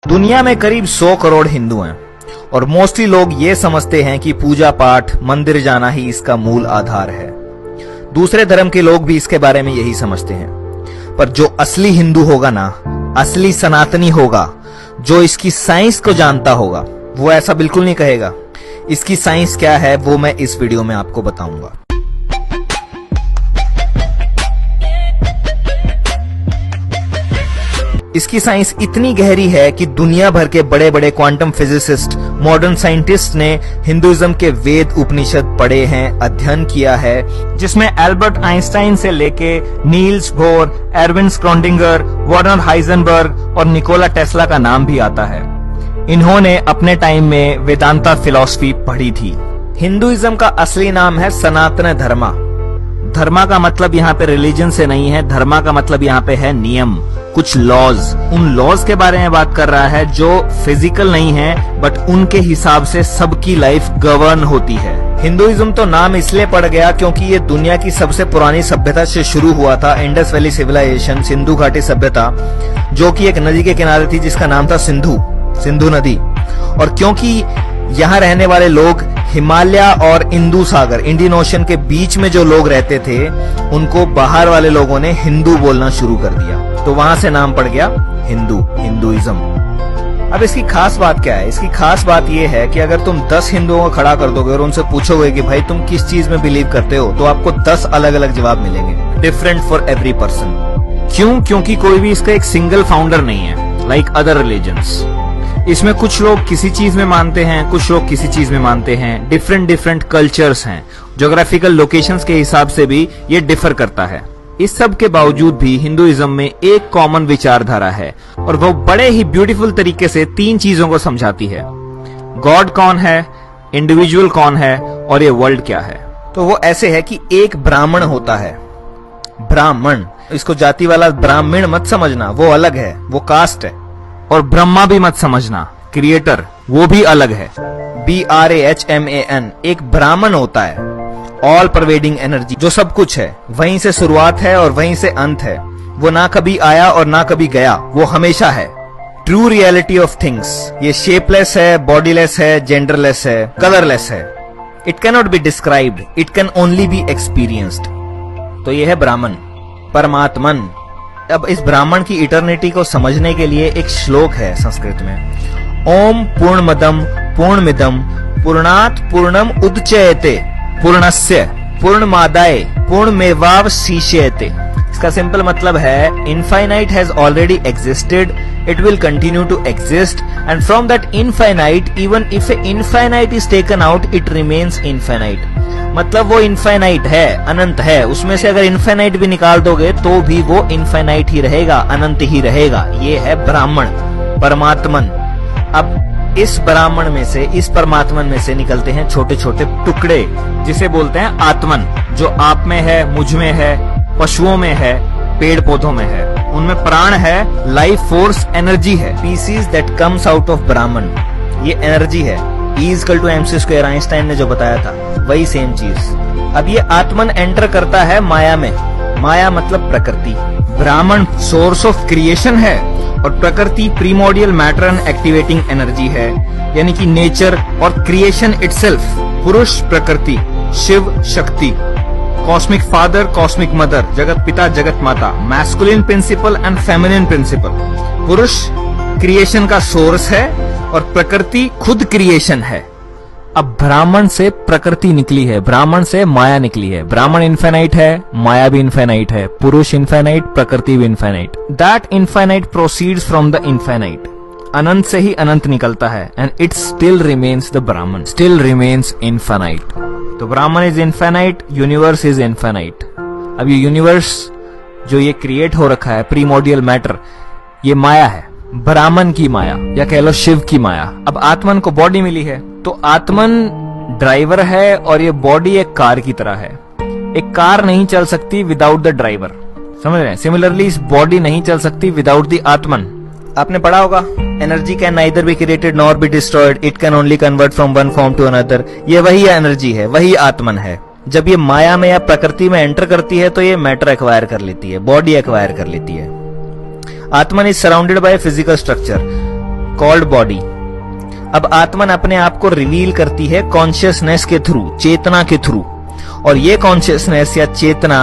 दुनिया में करीब 100 करोड़ हिंदू हैं और मोस्टली लोग ये समझते हैं कि पूजा पाठ मंदिर जाना ही इसका मूल आधार है। दूसरे धर्म के लोग भी इसके बारे में यही समझते हैं, पर जो असली हिंदू होगा ना, असली सनातनी होगा, जो इसकी साइंस को जानता होगा, वो ऐसा बिल्कुल नहीं कहेगा। इसकी साइंस क्या है वो मैं इस वीडियो में आपको बताऊंगा। इसकी साइंस इतनी गहरी है कि दुनिया भर के बड़े बड़े क्वांटम फिजिसिस्ट, मॉडर्न साइंटिस्ट ने हिंदुइज्म के वेद उपनिषद पढ़े हैं, अध्ययन किया है, जिसमें एल्बर्ट आइंस्टाइन से लेके Niels Bohr, Erwin Schrödinger, Werner Heisenberg और निकोला टेस्ला का नाम भी आता है। इन्होंने अपने टाइम में वेदांता फिलॉसफी पढ़ी थी। हिंदुइज्म का असली नाम है सनातन धर्मा। धर्मा का मतलब यहाँ पे रिलीजन से नहीं है, धर्मा का मतलब यहाँ पे है नियम, कुछ लॉज। उन लॉज के बारे में बात कर रहा है जो फिजिकल नहीं है, बट उनके हिसाब से सबकी लाइफ गवर्न होती है। हिंदुइज्म तो नाम इसलिए पड़ गया क्योंकि ये दुनिया की सबसे पुरानी सभ्यता से शुरू हुआ था। इंडस वैली सिविलाइजेशन, सिंधु घाटी सभ्यता, जो कि एक नदी के किनारे थी जिसका नाम था सिंधु नदी। और क्योंकि यहाँ रहने वाले लोग हिमालय और इंदु सागर, इंडियन ओशन के बीच में जो लोग रहते थे, उनको बाहर वाले लोगों ने हिंदू बोलना शुरू कर दिया, तो वहां से नाम पड़ गया हिंदुइज्म। अब इसकी खास बात क्या है? इसकी खास बात यह है कि अगर तुम 10 हिंदुओं को खड़ा कर दोगे और उनसे पूछोगे कि भाई तुम किस चीज में बिलीव करते हो, तो आपको 10 अलग अलग जवाब मिलेंगे, डिफरेंट फॉर एवरी पर्सन। क्यों? क्योंकि कोई भी इसका एक सिंगल फाउंडर नहीं है, लाइक अदर रिलीजन्स। इसमें कुछ लोग किसी चीज में मानते हैं, कुछ लोग किसी चीज में मानते हैं, डिफरेंट कल्चर्स हैं, ज्योग्राफिकल लोकेशंस के हिसाब से भी ये डिफर करता है। इस सब के बावजूद भी हिंदुइज्म में एक कॉमन विचारधारा है और वो बड़े ही ब्यूटीफुल तरीके से 3 चीजों को समझाती है। गॉड कौन है, इंडिविजुअल कौन है और ये वर्ल्ड क्या है। तो वो ऐसे है कि एक ब्राह्मण होता है, ब्राह्मण, इसको जाति वाला ब्राह्मण मत समझना, वो अलग है, वो कास्ट है। और ब्रह्मा भी मत समझना, क्रिएटर, वो भी अलग है। BRAHMAN, एक ब्राह्मण होता है, ऑल परवेडिंग एनर्जी, जो सब कुछ है, वहीं से शुरुआत है और वहीं से अंत है। वो ना कभी आया और ना कभी गया, वो हमेशा है। ट्रू रियलिटी ऑफ थिंग्स, ये शेपलेस है, बॉडीलेस है, जेंडरलेस है, कलरलेस है। It can not be described, it can only be experienced. तो ये है ब्राह्मण, परमात्मन। अब इस ब्राह्मण की इटर्निटी को समझने के लिए एक श्लोक है संस्कृत में। ओम पूर्णमदम पूर्णमिदम पूर्णात् पूर्णम उदच्यते पूर्णस्य पूर्णमादाय पूर्णमेवावशिष्यते। इसका सिंपल मतलब है infinite has already existed, it will continue to exist, and from that infinite even if a infinite is taken out it remains infinite. मतलब वो इनफाइनाइट है, अनंत है, उसमें से अगर इनफाइनाइट भी निकाल दोगे तो भी वो इनफाइनाइट ही रहेगा, अनंत ही रहेगा। ये है ब्राह्मण, परमात्मन। अब इस ब्राह्मण में से, इस परमात्मन में से निकलते हैं छोटे छोटे टुकड़े, जिसे बोलते हैं आत्मन, जो आप में है, मुझ में है, पशुओं में है, पेड़ पौधों में है। उनमें प्राण है, लाइफ फोर्स, एनर्जी है। Pieces that comes out of Brahman, ये एनर्जी है। E=mc², आइंस्टाइन ने जो बताया था, वही सेम चीज। अब ये आत्मन एंटर करता है माया में। माया मतलब प्रकृति। ब्राह्मण सोर्स ऑफ क्रिएशन है और प्रकृति primordial matter and activating energy है, यानी कि नेचर और क्रिएशन इटसेल्फ। पुरुष प्रकृति, Shiv Shakti, cosmic father, cosmic mother, जगत पिता, जगत माता, masculine principle and feminine principle. पुरुष क्रिएशन का सोर्स है और प्रकृति खुद क्रिएशन है। अब ब्राह्मण से प्रकृति निकली है, ब्राह्मण से माया निकली है। ब्राह्मण इनफाइनाइट है, माया भी इनफाइनाइट है, पुरुष इनफाइनाइट, प्रकृति भी infinite. That infinite proceeds from the infinite. अनंत से ही अनंत निकलता है, and it still remains the Brahman, still remains infinite. तो Brahman is infinite, universe is infinite. अब ये यूनिवर्स जो ये क्रिएट हो रखा है, प्रीमोडियल मैटर, ये माया है, ब्राह्मण की माया, या कह लो शिव की माया। अब आत्मन को बॉडी मिली है, तो आत्मन ड्राइवर है और ये बॉडी एक कार की तरह है। एक कार नहीं चल सकती विदाउट द ड्राइवर, समझ रहे हैं? सिमिलरली इस बॉडी नहीं चल सकती विदाउट द आत्मन। आपने पढ़ा होगा, energy can neither be created nor be destroyed, it can only convert from one form to another. ये वही एनर्जी है, वही आत्मन है। जब ये माया में या प्रकृति में एंटर करती है तो ये मैटर एक्वायर कर लेती है, बॉडी एक्वायर कर लेती है। Atman is surrounded by a physical structure. Called body. अब आत्मन अपने आप को रिवील करती है कॉन्शियसनेस के थ्रू, चेतना के थ्रू, और ये कॉन्शियसनेस या चेतना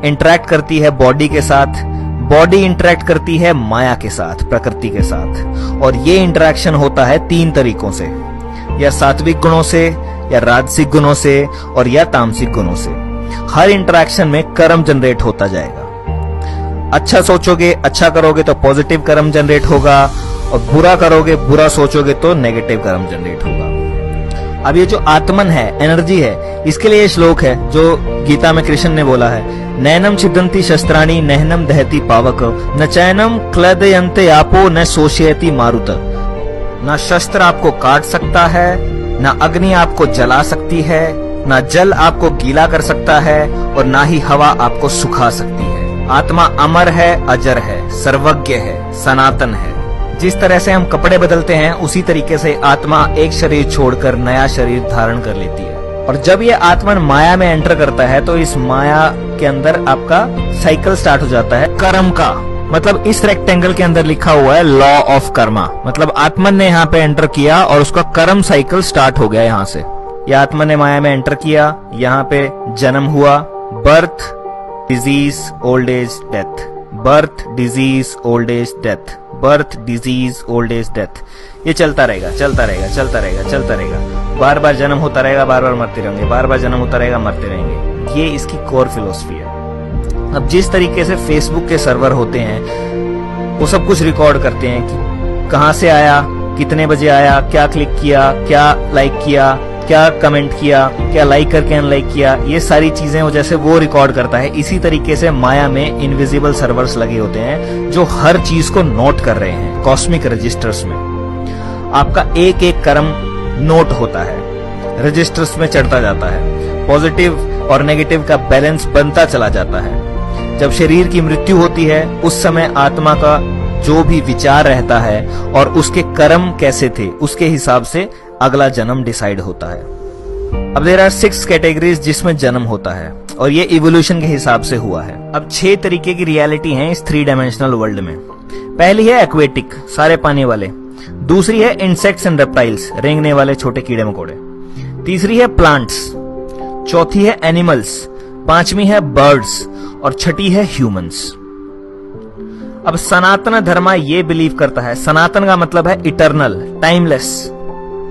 इंटरेक्ट करती है बॉडी के साथ, बॉडी इंटरेक्ट करती है माया के साथ, प्रकृति के साथ। और ये इंटरेक्शन होता है 3 तरीकों से, या सात्विक गुणों से, या राजसिक गुणों से, और या तामसिक गुणों से। हर इंटरेक्शन में कर्म जनरेट होता जाएगा। अच्छा सोचोगे, अच्छा करोगे तो पॉजिटिव कर्म जनरेट होगा, और बुरा करोगे, बुरा सोचोगे तो नेगेटिव कर्म जनरेट होगा। अब ये जो आत्मन है, एनर्जी है, इसके लिए श्लोक है जो गीता में कृष्ण ने बोला है, नैनम छिदंती शस्त्राणि नहनम दहती पावक न चैनम क्लदयन्ते आपो न शोषयति मारुत। ना शस्त्र आपको काट सकता है, ना अग्नि आपको जला सकती है, ना जल आपको गीला कर सकता है, और ना ही हवा आपको सुखा सकती है। आत्मा अमर है, अजर है, सर्वज्ञ है, सनातन है। जिस तरह से हम कपड़े बदलते हैं, उसी तरीके से आत्मा एक शरीर छोड़कर नया शरीर धारण कर लेती है। और जब ये आत्मन माया में एंटर करता है तो इस माया के अंदर आपका साइकिल स्टार्ट हो जाता है कर्म का। मतलब इस रेक्टेंगल के अंदर लिखा हुआ है लॉ ऑफ कर्मा। मतलब आत्मन ने यहाँ पे एंटर किया और उसका कर्म साइकिल स्टार्ट हो गया। यहाँ से यह आत्मन ने माया में एंटर किया, यहाँ पे जन्म हुआ, birth, disease, old age, death, birth, disease, old age, death, birth, disease, old age, death. ये चलता रहेगा, चलता रहेगा, चलता रहेगा, चलता रहेगा। बार बार जन्म होता रहेगा, बार बार मरते रहेंगे, बार बार जन्म होता रहेगा, मरते रहेंगे। ये इसकी कोर फिलोसफी है। अब जिस तरीके से फेसबुक के सर्वर होते हैं, वो सब कुछ रिकॉर्ड करते हैं कि कहां से आया, कितने बजे आया, क्या क्लिक किया, क्या लाइक किया, क्या कमेंट किया, क्या लाइक करके अनलाइक किया, ये सारी चीजें वो जैसे वो रिकॉर्ड करता है। इसी तरीके से माया में इनविजिबल सर्वर्स लगे होते हैं जो हर चीज को नोट कर रहे हैं कॉस्मिक रजिस्टर्स में। आपका एक एक कर्म नोट होता है, रजिस्टर्स में चढ़ता जाता है, पॉजिटिव और नेगेटिव का बैलेंस बनता चला जाता है। जब शरीर की मृत्यु होती है, उस समय आत्मा का जो भी विचार रहता है और उसके कर्म कैसे थे, उसके हिसाब से अगला जन्म डिसाइड होता है। अब देयर आर 6 कैटेगरीज जिसमें जन्म होता है, और ये इवोल्यूशन के हिसाब से हुआ है। अब 6 तरीके की रियलिटी है इस 3 डायमेंशनल वर्ल्ड में। पहली है एक्वेटिक, सारे पानी वाले। दूसरी है इंसेक्ट्स एंड रेप्टाइल्स, रेंगने वाले छोटे कीड़े मकोड़े। तीसरी है प्लांट्स। चौथी है एनिमल्स। पांचवी है बर्ड्स, और छठी है ह्यूमंस। अब सनातन धर्म ये बिलीव करता है, सनातन का मतलब है इटर्नल, टाइमलेस।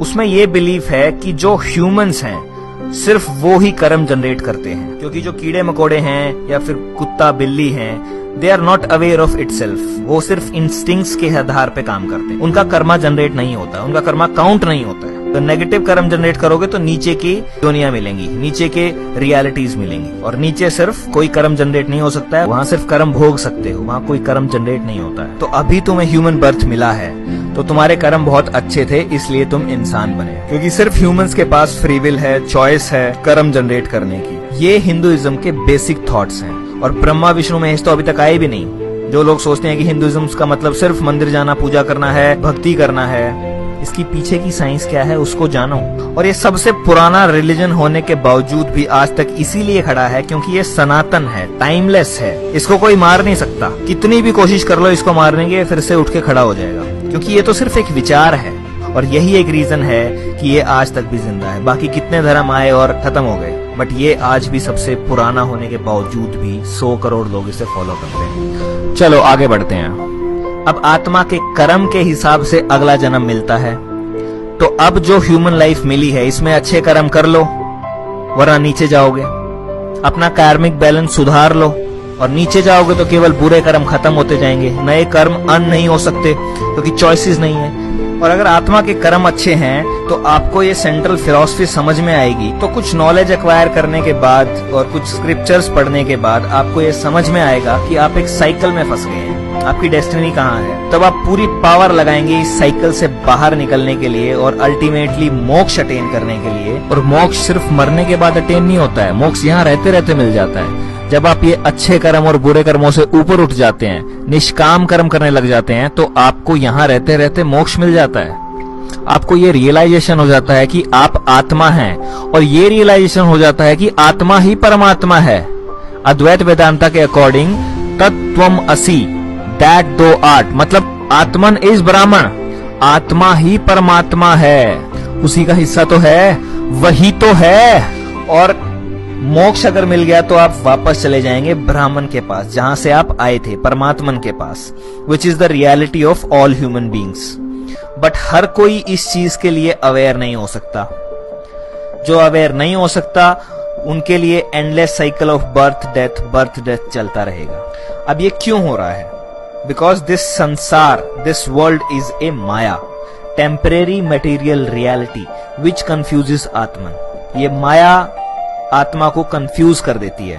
उसमें ये बिलीफ है कि जो ह्यूमंस हैं सिर्फ वो ही कर्म जनरेट करते हैं, क्योंकि जो कीड़े मकोड़े हैं या फिर कुत्ता बिल्ली हैं, they are not aware of itself. वो सिर्फ इंस्टिंक्ट्स के आधार पे काम करते हैं, उनका कर्मा जनरेट नहीं होता, उनका कर्मा काउंट नहीं होता है। तो नेगेटिव कर्म जनरेट करोगे तो नीचे की दुनिया मिलेंगी, नीचे के रियलिटीज मिलेंगी, और नीचे सिर्फ कोई कर्म जनरेट नहीं हो सकता है, वहां सिर्फ कर्म भोग सकते हो, वहां कोई कर्म जनरेट नहीं होता है। तो अभी तुम्हें ह्यूमन बर्थ मिला है तो तुम्हारे कर्म बहुत अच्छे थे, इसलिए तुम इंसान बने, क्योंकि सिर्फ ह्यूमंस के पास फ्री विल है, चॉइस है कर्म जनरेट करने की। ये हिंदुइज्म के बेसिक थॉट्स हैं, और ब्रह्मा विष्णु महेश तो अभी तक आए भी नहीं। जो लोग सोचते हैं कि हिंदुइज्म का मतलब सिर्फ मंदिर जाना, पूजा करना है, भक्ति करना है, इसकी पीछे की साइंस क्या है उसको जानो। और ये सबसे पुराना रिलीजन होने के बावजूद भी आज तक इसीलिए खड़ा है क्योंकि ये सनातन है, टाइमलेस है, इसको कोई मार नहीं सकता। कितनी भी कोशिश कर लो इसको मारने की, फिर से उठ के खड़ा हो जाएगा, क्योंकि ये तो सिर्फ एक विचार है। और यही एक रीजन है कि ये आज तक भी जिंदा है। बाकी कितने धर्म आए और खत्म हो गए, बट ये आज भी सबसे पुराना होने के बावजूद भी 100 करोड़ लोग इसे फॉलो करते हैं। चलो आगे बढ़ते हैं। अब आत्मा के कर्म के हिसाब से अगला जन्म मिलता है। तो अब जो ह्यूमन लाइफ मिली है, इसमें अच्छे कर्म कर लो, वरना नीचे जाओगे। अपना कार्मिक बैलेंस सुधार लो, और नीचे जाओगे तो केवल बुरे कर्म खत्म होते जाएंगे, नए कर्म अर्न नहीं हो सकते क्योंकि चॉइसेस नहीं है। और अगर आत्मा के कर्म अच्छे हैं तो आपको ये सेंट्रल फिलॉसफी समझ में आएगी। तो कुछ नॉलेज एक्वायर करने के बाद और कुछ स्क्रिप्चर्स पढ़ने के बाद आपको ये समझ में आएगा कि आप एक साइकिल में फंस गए हैं, आपकी डेस्टिनी कहाँ है। तब आप पूरी पावर लगाएंगे इस साइकिल से बाहर निकलने के लिए और अल्टीमेटली मोक्ष अटेन करने के लिए। और मोक्ष सिर्फ मरने के बाद अटेन नहीं होता है, मोक्ष यहाँ रहते रहते मिल जाता है। जब आप ये अच्छे कर्म और बुरे कर्मों से ऊपर उठ जाते हैं, निष्काम कर्म करने लग जाते हैं, तो आपको यहाँ रहते रहते मोक्ष मिल जाता है। आपको ये रियलाइजेशन हो जाता है कि आप आत्मा हैं, और ये रियलाइजेशन हो जाता है कि आत्मा ही परमात्मा है। अद्वैत वेदांता के अकॉर्डिंग तत्त्वम असि, दैट दो आर्ट, मतलब आत्मन इज ब्राह्मण आत्मा ही परमात्मा है, उसी का हिस्सा तो है, वही तो है। और मोक्ष अगर मिल गया तो आप वापस चले जाएंगे ब्राह्मण के पास, जहां से आप आए थे, परमात्मन के पास, which is the reality of all human beings. But हर कोई इस चीज के लिए अवेयर नहीं हो सकता। जो अवेयर नहीं हो सकता उनके लिए endless cycle of birth death चलता रहेगा। अब ये क्यों हो रहा है? बिकॉज दिस संसार, this world is a Maya, temporary material reality which confuses आत्मन। ये माया आत्मा को कंफ्यूज कर देती है,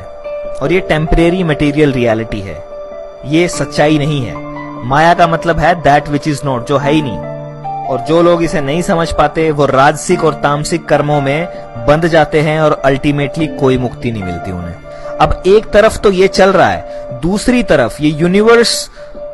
और ये टेम्परेरी मटेरियल रियलिटी है, ये सच्चाई नहीं है। माया का मतलब है दैट विच इज नॉट, जो है ही नहीं। और जो लोग इसे नहीं समझ पाते वो राजसिक और तामसिक कर्मों में बंध जाते हैं और अल्टीमेटली कोई मुक्ति नहीं मिलती उन्हें। अब एक तरफ तो ये चल रहा है, दूसरी तरफ ये यूनिवर्स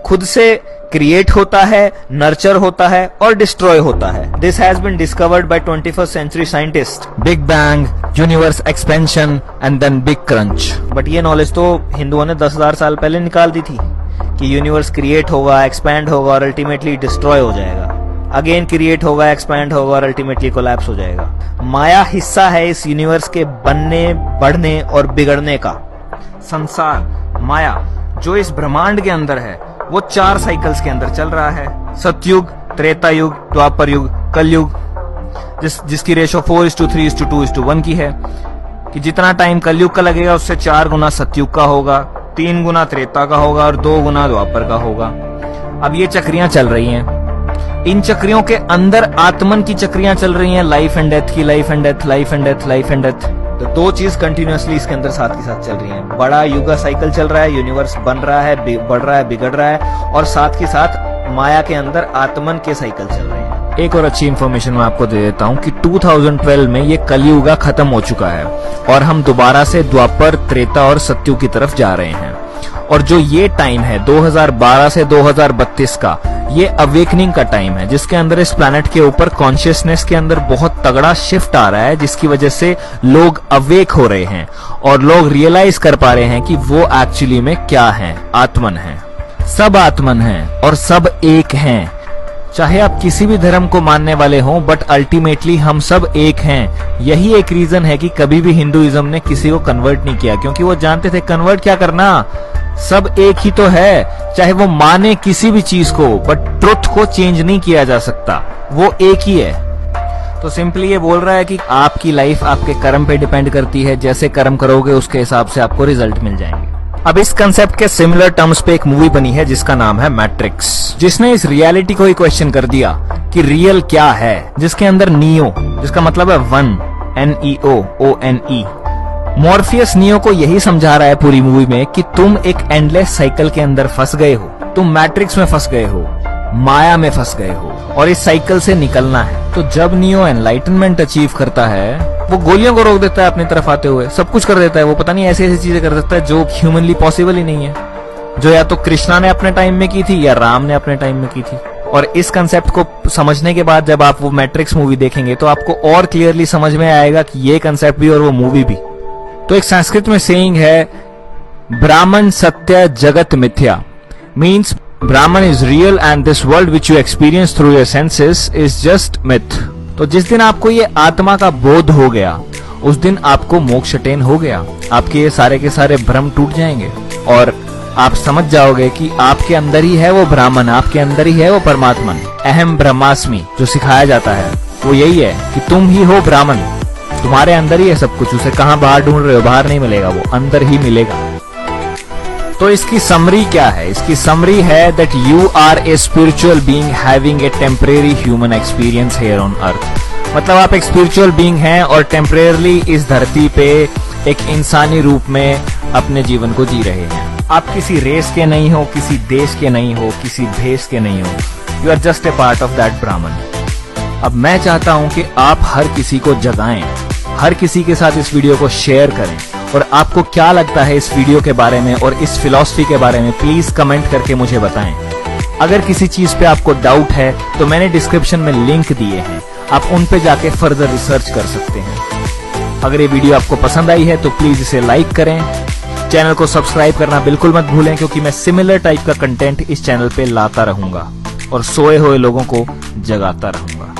खुद से क्रिएट होता है, नर्चर होता है और डिस्ट्रॉय होता है। This has been discovered by 21st century scientist. Big bang, universe expansion and then big crunch. But ये नॉलेज तो हिंदुओं ने 10,000 साल पहले निकाल दी थी कि यूनिवर्स क्रिएट होगा, एक्सपैंड होगा और अल्टीमेटली डिस्ट्रॉय हो जाएगा, अगेन क्रिएट होगा, एक्सपैंड होगा और अल्टीमेटली कोलैप्स हो जाएगा। माया हिस्सा है इस यूनिवर्स के बनने, बढ़ने और बिगड़ने का। संसार, माया, जो इस ब्रह्मांड के अंदर है, वो 4 साइकिल्स के अंदर चल रहा है। सतयुग, त्रेता युग, द्वापर युग, कलयुग, जिसकी रेशो 4:3:2:1 की है, कि जितना टाइम कलयुग का लगेगा उससे 4 गुना सतयुग का होगा, 3 गुना त्रेता का होगा और 2 गुना द्वापर का होगा। अब ये चक्रियां चल रही हैं, इन चक्रियों के अंदर आत्मन की चक्रियां चल रही हैं, लाइफ एंड डेथ की, life and death, life and death, life and death. तो 2 चीज कंटिन्यूअसली इसके अंदर साथ के साथ चल रही हैं। बड़ा युगा साइकिल चल रहा है, यूनिवर्स बन रहा है, बढ़ रहा है, बिगड़ रहा है, और साथ के साथ माया के अंदर आत्मन के साइकिल चल रहे हैं। एक और अच्छी इंफॉर्मेशन मैं आपको दे देता हूं कि 2012 में ये कलयुगा खत्म हो चुका है और हम दोबारा से द्वापर, त्रेता और सतयुग की तरफ जा रहे हैं। और जो ये टाइम है 2012 से 2032 का, ये अवेकनिंग का टाइम है, जिसके अंदर इस प्लैनेट के ऊपर कॉन्शियसनेस के अंदर बहुत तगड़ा शिफ्ट आ रहा है, जिसकी वजह से लोग अवेक हो रहे हैं और लोग रियलाइज कर पा रहे हैं कि वो एक्चुअली में क्या है, आत्मन है। सब आत्मन है और सब एक हैं। चाहे आप किसी भी धर्म को मानने वाले हों, बट अल्टीमेटली हम सब एक हैं। यही एक रीजन है कि कभी भी हिंदुइज्म ने किसी को कन्वर्ट नहीं किया, क्योंकि वो जानते थे कन्वर्ट क्या करना, सब एक ही तो है। चाहे वो माने किसी भी चीज को, बट ट्रुथ को चेंज नहीं किया जा सकता, वो एक ही है। तो सिंपली ये बोल रहा है कि आपकी लाइफ आपके कर्म पे डिपेंड करती है, जैसे कर्म करोगे उसके हिसाब से आपको रिजल्ट मिल जाएंगे। अब इस कंसेप्ट के सिमिलर टर्म्स पे एक मूवी बनी है जिसका नाम है मैट्रिक्स, जिसने इस रियलिटी को ही क्वेश्चन कर दिया कि रियल क्या है, जिसके अंदर नियो, जिसका मतलब है वन, NEO, मॉर्फियस नियो को यही समझा रहा है पूरी मूवी में कि तुम एक एंडलेस साइकिल के अंदर फंस गए हो, तुम मैट्रिक्स में फंस गए हो, माया में फंस गए हो और इस साइकिल से निकलना है। तो जब नियो एनलाइटनमेंट अचीव करता है, वो गोलियों को रोक देता है अपनी तरफ आते हुए, सब कुछ कर देता है, वो पता नहीं ऐसी ऐसी चीजें कर सकता है जो ह्यूमनली पॉसिबल ही नहीं है, जो या तो कृष्णा ने अपने टाइम में की थी या राम ने अपने टाइम में की थी। और इस कंसेप्ट को समझने के बाद जब आप वो मैट्रिक्स मूवी देखेंगे तो आपको और क्लियरली समझ में आएगा कि ये कंसेप्ट भी और वो मूवी भी। तो एक संस्कृत में सेइंग है, ब्राह्मण सत्य जगत मिथ्या, means Brahman is real and this world which you experience through your senses is just myth। तो जिस दिन आपको ये आत्मा का बोध हो गया, उस दिन आपको मोक्ष अटेन हो गया, आपके ये सारे के सारे भ्रम टूट जाएंगे और आप समझ जाओगे कि आपके अंदर ही है वो ब्राह्मण, आपके अंदर ही है वो परमात्मा। अहम ब्रह्मास्मि जो सिखाया जाता है वो यही है कि तुम ही हो ब्राह्मण, तुम्हारे अंदर ही है सब कुछ। उसे कहाँ बाहर ढूंढ रहे हो, बाहर नहीं मिलेगा, वो अंदर ही मिलेगा। तो इसकी समरी क्या है? इसकी समरी है that you are a spiritual being having a temporary human experience here on earth. मतलब आप एक स्पिरिचुअल बीइंग हैं और टेम्परेरली इस धरती पे एक इंसानी रूप में अपने जीवन को जी रहे हैं। आप किसी रेस के नहीं हो, किसी देश के नहीं हो, किसी भेष के नहीं हो, you are just a part of that Brahman. अब मैं चाहता हूं कि आप हर किसी को जगाएं, हर किसी के साथ इस वीडियो को शेयर करें। और आपको क्या लगता है इस वीडियो के बारे में और इस फिलॉसफी के बारे में, प्लीज कमेंट करके मुझे बताएं। अगर किसी चीज पे आपको डाउट है तो मैंने डिस्क्रिप्शन में लिंक दिए हैं, आप उन पे जाके फर्दर रिसर्च कर सकते हैं। अगर ये वीडियो आपको पसंद आई है तो प्लीज इसे लाइक करें, चैनल को सब्सक्राइब करना बिल्कुल मत भूलें, क्योंकि मैं सिमिलर टाइप का कंटेंट इस चैनल पे लाता रहूंगा। और सोए हुए लोगों को जगाता रहूंगा।